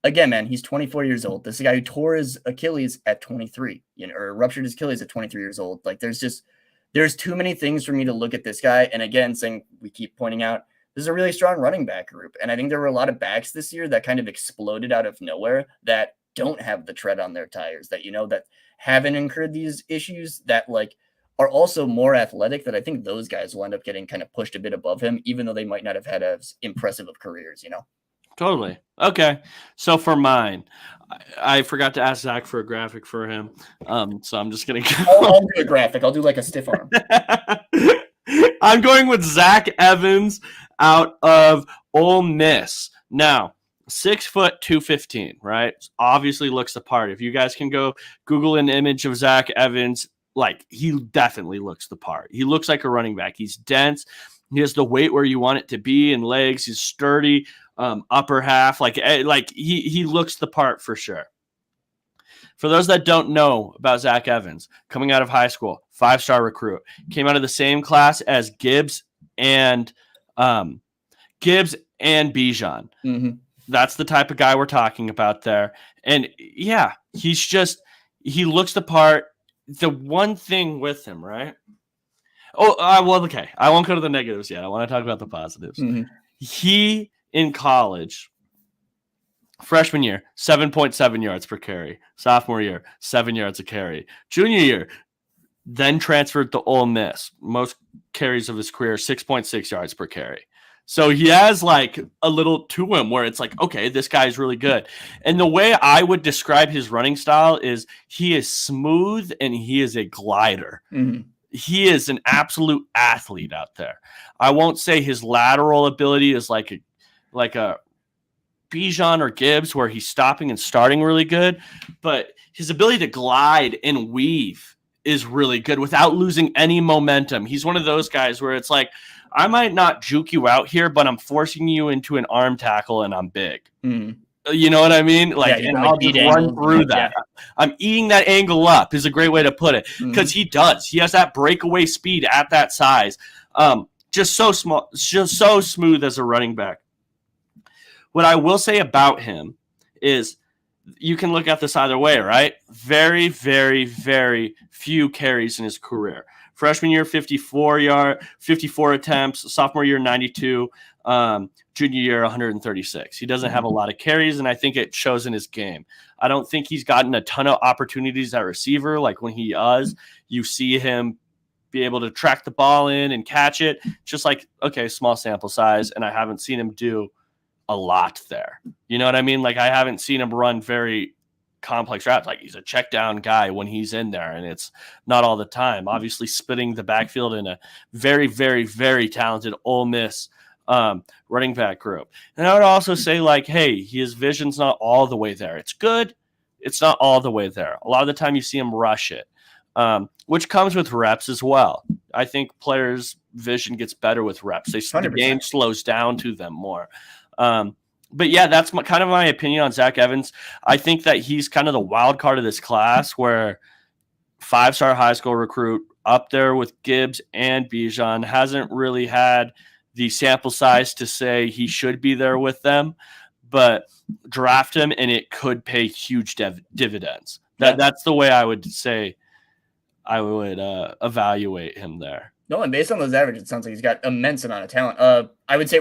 again, man, he's 24 years old. This is a guy who tore his Achilles at 23, or ruptured his Achilles at 23 years old. Like there's too many things for me to look at this guy. And again, we keep pointing out, this is a really strong running back group. And I think there were a lot of backs this year that kind of exploded out of nowhere that don't have the tread on their tires, that, that haven't incurred these issues, that like are also more athletic, that I think those guys will end up getting kind of pushed a bit above him, even though they might not have had as impressive of careers, Totally. Okay. So for mine, I forgot to ask Zach for a graphic for him. So I'm just going to go. I'll do a graphic. I'll do like a stiff arm. I'm going with Zach Evans out of Ole Miss. Now, 6 foot 215, right? Obviously looks the part. If you guys can go Google an image of Zach Evans, like he definitely looks the part. He looks like a running back. He's dense. He has the weight where you want it to be in legs. He's sturdy, upper half. Like he looks the part for sure. For those that don't know about Zach Evans, coming out of high school, 5-star recruit, came out of the same class as Gibbs and Bijan. Mm-hmm. That's the type of guy we're talking about there. And yeah, he looks the part. The one thing with him, right? Okay. I won't go to the negatives yet. I want to talk about the positives. Mm-hmm. He, in college, freshman year, 7.7 yards per carry. Sophomore year, 7 yards a carry. Junior year, then transferred to Ole Miss. Most carries of his career, 6.6 yards per carry. So he has like a little to him where it's like, okay, this guy's really good. And the way I would describe his running style is he is smooth and he is a glider. Mm-hmm. He is an absolute athlete out there. I won't say his lateral ability is like a Bijan or Gibbs where he's stopping and starting really good, but his ability to glide and weave is really good without losing any momentum. He's one of those guys where it's like, I might not juke you out here, but I'm forcing you into an arm tackle and I'm big. Mm. You know what I mean? And I'll just run through that. Yeah. I'm eating that angle up is a great way to put it because he does. He has that breakaway speed at that size. Just so small, just so smooth as a running back. What I will say about him is you can look at this either way, right? Very, very, very few carries in his career. Freshman year, 54 attempts. Sophomore year, 92. Junior year, 136. He doesn't have a lot of carries, and I think it shows in his game. I don't think he's gotten a ton of opportunities at receiver. Like when he does, you see him be able to track the ball in and catch it. Just like, okay, small sample size, and I haven't seen him do a lot there. You know what I mean? Like I haven't seen him run very complex routes. Like he's a check down guy when he's in there, and it's not all the time. Obviously splitting the backfield in a very, very, very talented Ole Miss running back group. And I would also say like, hey, his vision's not all the way there. It's good. It's not all the way there. A lot of the time you see him rush it, which comes with reps as well. I think players' vision gets better with reps. The game slows down to them more. But yeah, that's kind of my opinion on Zach Evans. I think that he's kind of the wild card of this class, where 5-star high school recruit up there with Gibbs and Bijan, hasn't really had the sample size to say he should be there with them, but draft him and it could pay huge dividends. That's the way I would say I would evaluate him there. No, and based on those averages, it sounds like he's got immense amount of talent. I would say,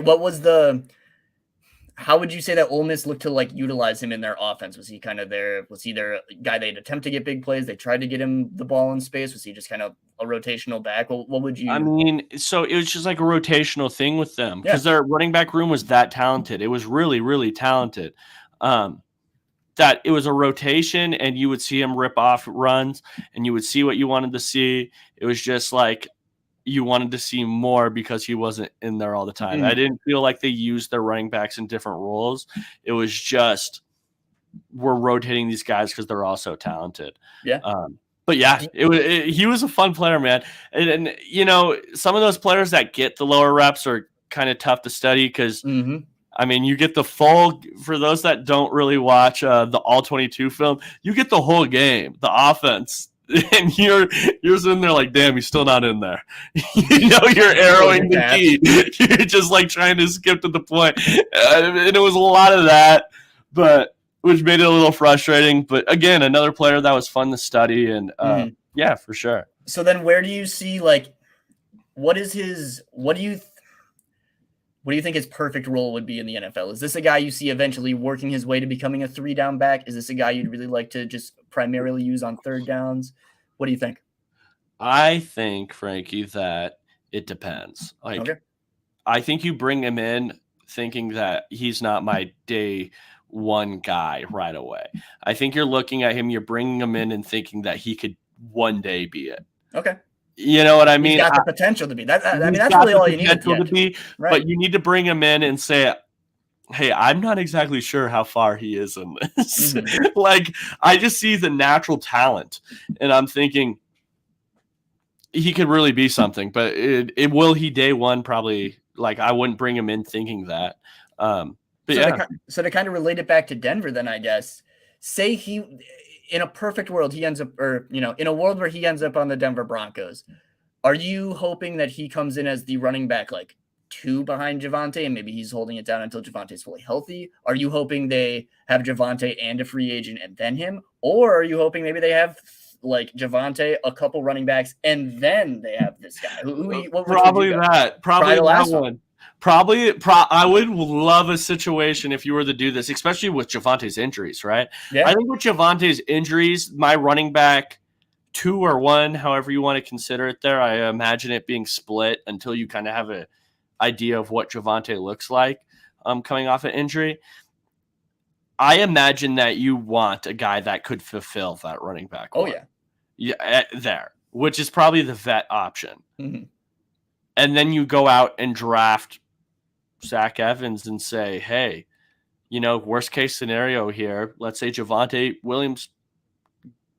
how would you say that Ole Miss looked to like utilize him in their offense? Was he kind of there? Was he their guy they'd attempt to get big plays? They tried to get him the ball in space. Was he just kind of a rotational back? What would you? I mean, so it was just like a rotational thing with them because their running back room was that talented. It was really, really talented. That it was a rotation and you would see him rip off runs and you would see what you wanted to see. It was just like you wanted to see more because he wasn't in there all the time. I didn't feel like they used their running backs in different roles. It was just we're rotating these guys because they're all so talented. Yeah. But yeah, he was a fun player, man. And you know, some of those players that get the lower reps are kind of tough to study because I mean, you get the full, for those that don't really watch the All 22 film, you get the whole game, the offense. And you're sitting there like, damn, he's still not in there. You know, you're arrowing the key. You're just like trying to skip to the point. And it was a lot of that, but which made it a little frustrating. But again, another player that was fun to study. And yeah, for sure. So then where do you see, like, what do you think his perfect role would be in the NFL? Is this a guy you see eventually working his way to becoming a 3-down back? Is this a guy you'd really like to just primarily use on 3rd downs? What do you think? I think, Frankie, that it depends. Like, okay. I think you bring him in thinking that he's not my day one guy right away. I think you're looking at him, you're bringing him in and thinking that he could one day be it. Okay. You know what I mean? He's got the potential to be. That's really all you need to be. Right. But you need to bring him in and say, hey, I'm not exactly sure how far he is in this. Like, I just see the natural talent, and I'm thinking he could really be something. But it will he day one? Probably. Like, I wouldn't bring him in thinking that. So to kind of relate it back to Denver, then I guess, say he. In a perfect world, he ends up, or, you know, in a world where he ends up on the Denver Broncos, are you hoping that he comes in as the running back, like 2 behind Javonte, and maybe he's holding it down until Javonte's fully healthy? Are you hoping they have Javonte and a free agent and then him? Or are you hoping maybe they have like Javonte, a couple running backs, and then they have this guy? Probably the last one. I would love a situation if you were to do this, especially with Javonte's injuries, right? Yeah. I think with Javonte's injuries, my running back 2 or 1, however you want to consider it there, I imagine it being split until you kind of have an idea of what Javonte looks like coming off an injury. I imagine that you want a guy that could fulfill that running back. Oh, yeah. Yeah, there, which is probably the vet option. And then you go out and draft Zach Evans and say, hey, you know, worst case scenario here, let's say Javonte Williams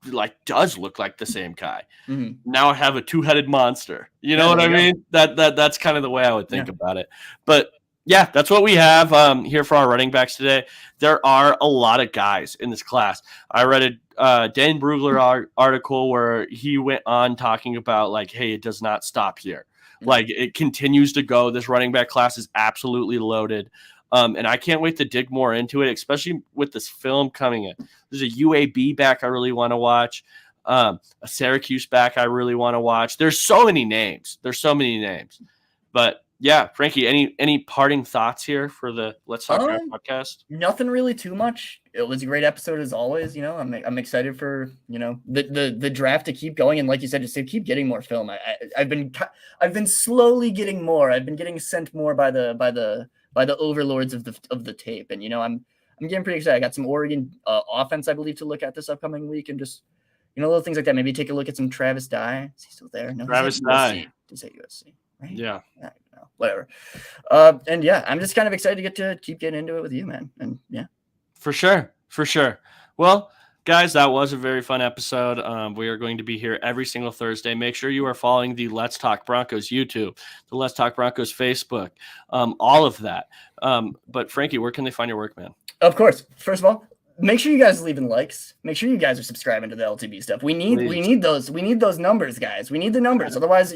like does look like the same guy. Now I have a 2-headed monster. You know what I mean? That's kind of the way I would think about it. But yeah, that's what we have here for our running backs today. There are a lot of guys in this class. I read a Dan Brugler article where he went on talking about like, hey, it does not stop here. Like, it continues to go. This running back class is absolutely loaded. And I can't wait to dig more into it, especially with this film coming in. There's a UAB back I really want to watch. A Syracuse back I really want to watch. There's so many names. But yeah, Frankie, any parting thoughts here for the Let's Talk Draft podcast? Nothing really too much. It was a great episode as always. You know, I'm excited for, you know, the draft to keep going, and like you said, just to keep getting more film. I've been slowly getting more. I've been getting sent more by the overlords of the tape, and you know, I'm getting pretty excited. I got some Oregon offense, I believe, to look at this upcoming week, and just, you know, little things like that. Maybe take a look at some Travis Dye. Is he still there? No, Travis Dye. He's at USC, right? Yeah. Whatever. And yeah, I'm just kind of excited to keep getting into it with you, man. And yeah, for sure. Well, Guys, that was a very fun episode. We are going to be here every single Thursday. Make sure you are following the Let's Talk Broncos YouTube, the Let's Talk Broncos Facebook, all of that. But Frankie, where can they find your work, man? Of course. First of all, make sure you guys are leaving likes. Make sure you guys are subscribing to the LTB stuff. We need those numbers, guys. We need the numbers. Otherwise,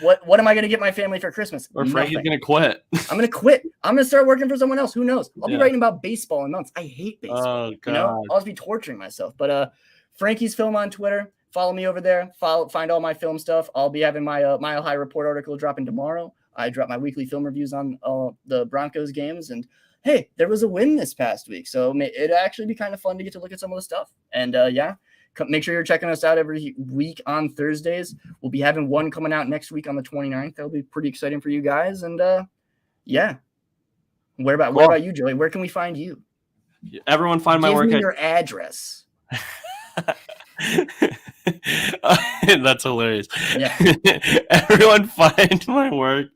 what am I going to get my family for Christmas? Or Frankie's going to quit. I'm going to quit. I'm going to start working for someone else. Who knows? I'll be writing about baseball in months. I hate baseball. Oh, God. I'll just be torturing myself. But Frankie's Film on Twitter. Follow me over there. Find all my film stuff. I'll be having my Mile High Report article dropping tomorrow. I drop my weekly film reviews on the Broncos games, and hey, there was a win this past week, so it'd actually be kind of fun to get to look at some of the stuff. And make sure you're checking us out every week on Thursdays. We'll be having one coming out next week on the 29th. That'll be pretty exciting for you guys. And Where about you, Joey? Where can we find you? Everyone find my work. Give me your address. That's hilarious. Yeah. Everyone find my work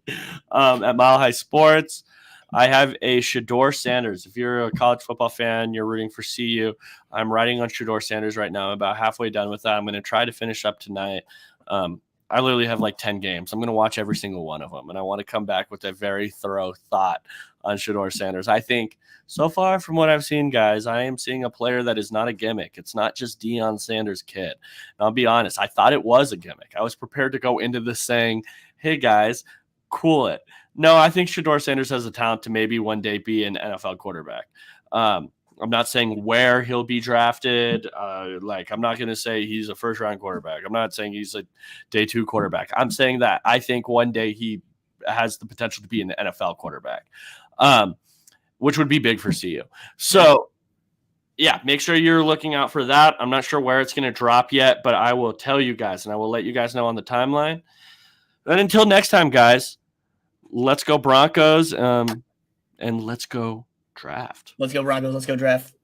at Mile High Sports. I have a Shedeur Sanders. If you're a college football fan, you're rooting for CU. I'm writing on Shedeur Sanders right now. I'm about halfway done with that. I'm going to try to finish up tonight. I literally have like 10 games. I'm going to watch every single one of them, and I want to come back with a very thorough thought on Shedeur Sanders. I think so far from what I've seen, guys, I am seeing a player that is not a gimmick. It's not just Deion Sanders' kid. And I'll be honest, I thought it was a gimmick. I was prepared to go into this saying, hey, guys, cool it. No, I think Shedeur Sanders has the talent to maybe one day be an NFL quarterback. I'm not saying where he'll be drafted. I'm not going to say he's a first-round quarterback. I'm not saying he's a day 2 quarterback. I'm saying that I think one day he has the potential to be an NFL quarterback, which would be big for CU. So, yeah, make sure you're looking out for that. I'm not sure where it's going to drop yet, but I will tell you guys, and I will let you guys know on the timeline. And until next time, guys, let's go Broncos, and let's go draft. Let's go Broncos. Let's go draft.